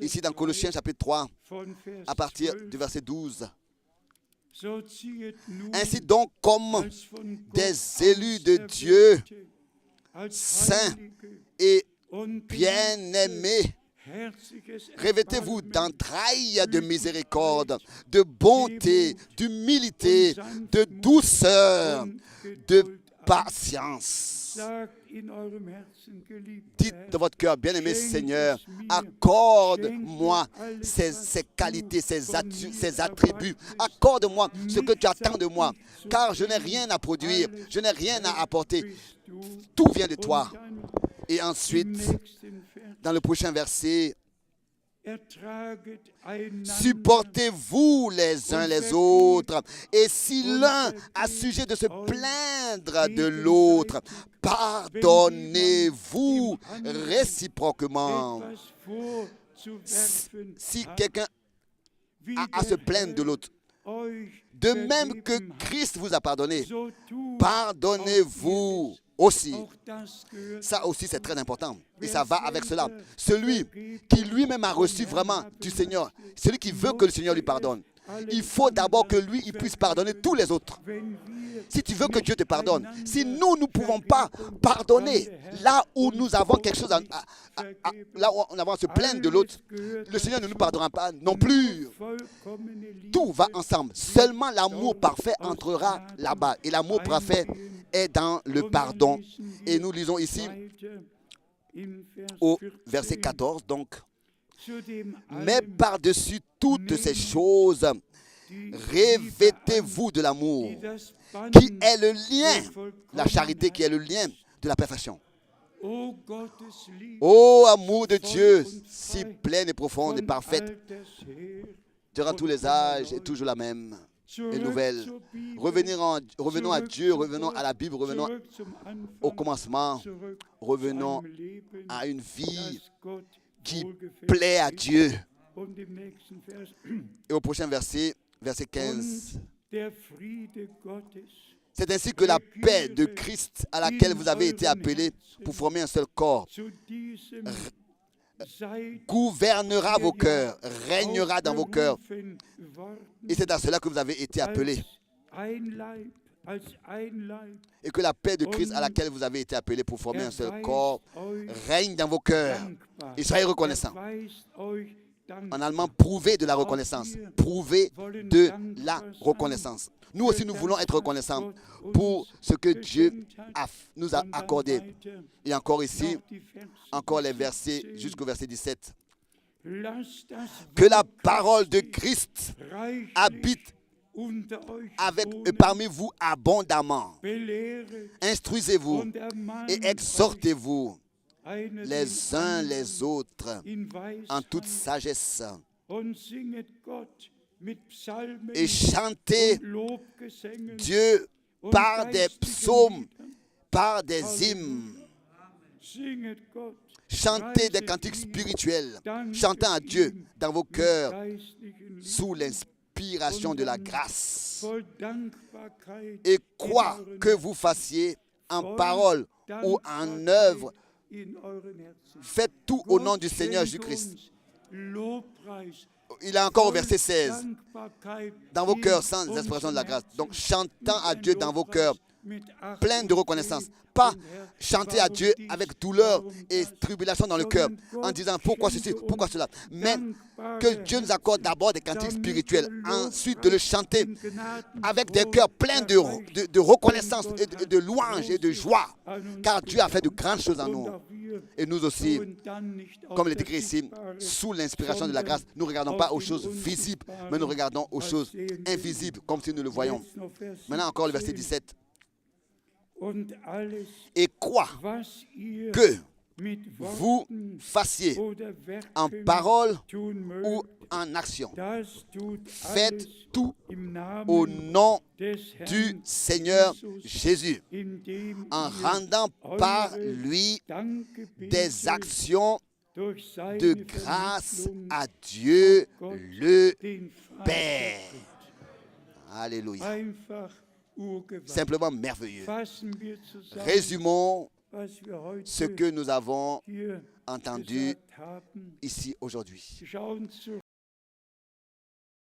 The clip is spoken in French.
ici dans Colossiens chapitre 3, à partir du verset 12. Ainsi donc, comme des élus de Dieu, saints et bien-aimés, revêtez-vous d'entrailles de miséricorde, de bonté, d'humilité, de douceur, de patience. Dites dans votre cœur, bien-aimé Seigneur, accorde-moi ces qualités, ces attributs. Accorde-moi ce que tu attends de moi, car je n'ai rien à produire, je n'ai rien à apporter. Tout vient de toi. Et ensuite, dans le prochain verset, supportez-vous les uns les autres, et si l'un a sujet de se plaindre de l'autre, pardonnez-vous réciproquement. Si quelqu'un a à se plaindre de l'autre, de même que Christ vous a pardonné, pardonnez-vous aussi. Ça aussi, c'est très important. Et ça va avec cela. Celui qui lui-même a reçu vraiment du Seigneur, celui qui veut que le Seigneur lui pardonne, il faut d'abord que lui, il puisse pardonner tous les autres. Si tu veux que Dieu te pardonne, si nous ne pouvons pas pardonner là où nous avons quelque chose là où on avons à se plaindre de l'autre, le Seigneur ne nous pardonnera pas non plus. Tout va ensemble. Seulement l'amour parfait entrera là-bas. Et l'amour parfait est dans le pardon. Et nous lisons ici au verset 14, donc. Mais par-dessus toutes ces choses, revêtez-vous de l'amour, qui est le lien, la charité qui est le lien de la perfection. Ô amour de Dieu, si pleine et profonde et parfaite, durant tous les âges et toujours la même et nouvelle. Revenons à Dieu, revenons à la Bible, revenons au commencement, revenons à une vie qui plaît à Dieu. Et au prochain verset, verset 15. C'est ainsi que la paix de Christ à laquelle vous avez été appelés pour former un seul corps gouvernera vos cœurs, régnera dans vos cœurs. Et c'est à cela que vous avez été appelés. Et que la paix de Christ à laquelle vous avez été appelés pour former un seul corps règne dans vos cœurs. Et soyez reconnaissants. En allemand, prouvez de la reconnaissance. Prouvez de la reconnaissance. Nous aussi, nous voulons être reconnaissants pour ce que Dieu nous a accordé. Et encore ici, encore les versets jusqu'au verset 17. Que la parole de Christ habite parmi vous abondamment. Instruisez-vous et exhortez-vous les uns les autres en toute sagesse. Et chantez Dieu par des psaumes, par des hymnes. Chantez des cantiques spirituels, chantant à Dieu dans vos cœurs sous l'inspiration de la grâce. Et quoi que vous fassiez en parole ou en œuvre, faites tout au nom du Seigneur Jésus-Christ. Il a encore au verset 16. Dans vos cœurs sans expression de la grâce. Donc chantant à Dieu dans vos cœurs, plein de reconnaissance. Pas chanter à Dieu avec douleur et tribulation dans le cœur, en disant pourquoi ceci, pourquoi cela. Mais que Dieu nous accorde d'abord des cantiques spirituels, ensuite de le chanter avec des cœurs pleins de reconnaissance, et de louange et de joie, car Dieu a fait de grandes choses en nous. Et nous aussi, comme il est écrit ici, sous l'inspiration de la grâce, nous ne regardons pas aux choses visibles, mais nous regardons aux choses invisibles, comme si nous le voyons. Maintenant encore le verset 17. Et quoi que vous fassiez en parole ou en action, faites tout au nom du Seigneur Jésus, en rendant par lui des actions de grâce à Dieu le Père. Alléluia. Simplement merveilleux. Résumons ce que nous avons entendu ici aujourd'hui.